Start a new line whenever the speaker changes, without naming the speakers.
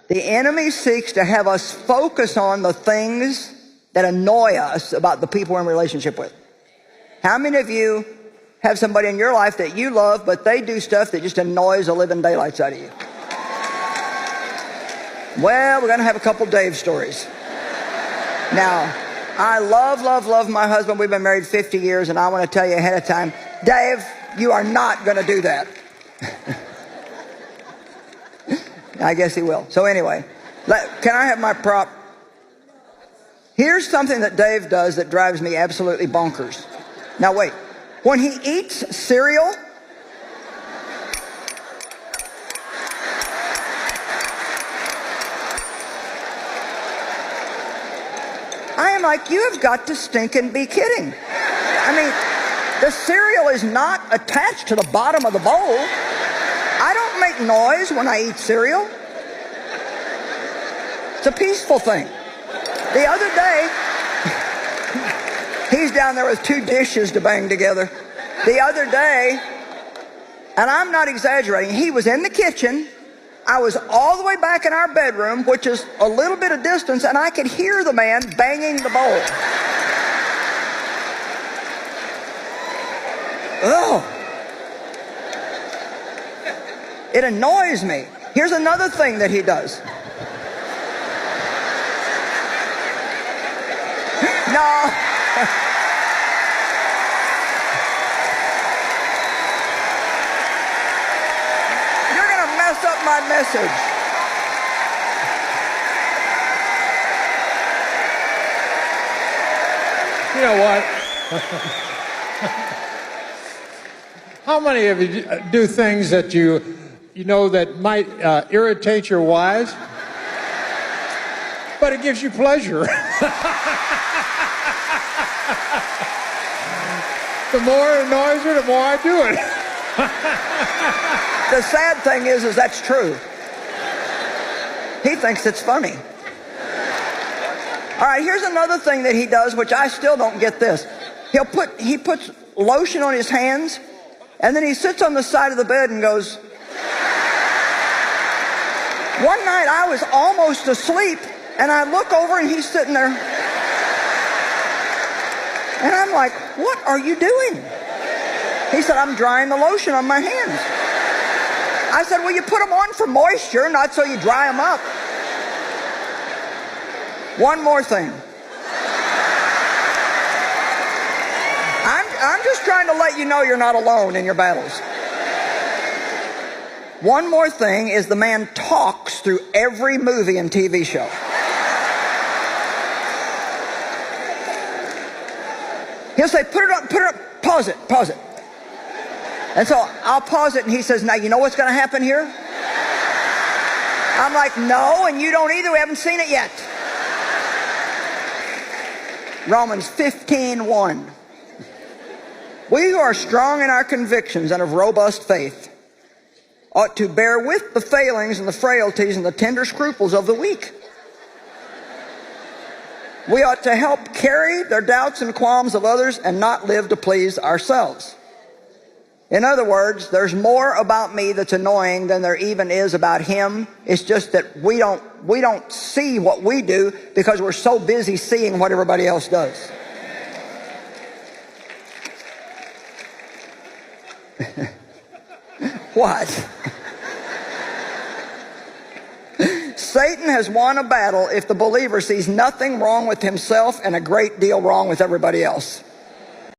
The enemy seeks to have us focus on the things that annoy us about the people we're in relationship with. How many of you have somebody in your life that you love, but they do stuff that just annoys the living daylights out of you? Well, we're going to have a couple Dave stories. Now, I love my husband. We've been married 50 years, and I want to tell you ahead of time, Dave, you are not going to do that. I guess he will. So anyway, can I have my prop? Here's something that Dave does that drives me absolutely bonkers. Now wait, when he eats cereal, I am like, you have got to stinking be kidding. I mean, the cereal is not attached to the bottom of the bowl. I don't make noise when I eat cereal. It's a peaceful thing. The other day, he's down there with 2 dishes to bang together. The other day, and I'm not exaggerating, he was in the kitchen. I was all the way back in our bedroom, which is a little bit of distance, and I could hear the man banging the bowl. Oh. It annoys me. Here's another thing that he does. No. You're going to mess up my message.
You know what? How many of you do things that you know that might irritate your wives, but it gives you pleasure? The more it annoys her, the more I do it.
The sad thing is that's true. He thinks it's funny. All right, here's another thing that he does, which I still don't get this. He puts lotion on his hands, and then he sits on the side of the bed and goes. One night I was almost asleep, and I look over and he's sitting there. And I'm like, what are you doing? He said, I'm drying the lotion on my hands. I said, well, you put them on for moisture, not so you dry them up. One more thing. I'm just trying to let you know you're not alone in your battles. One more thing is the man talks through every movie and TV show. He'll say, put it up, pause it. And so I'll pause it, and he says, now you know what's going to happen here? I'm like, no, and you don't either. We haven't seen it yet. Romans 15:1. We who are strong in our convictions and of robust faith ought to bear with the failings and the frailties and the tender scruples of the weak. We ought to help carry their doubts and qualms of others and not live to please ourselves. In other words, there's more about me that's annoying than there even is about him. It's just that we don't see what we do because we're so busy seeing what everybody else does. What? Satan has won a battle if the believer sees nothing wrong with himself and a great deal wrong with everybody else.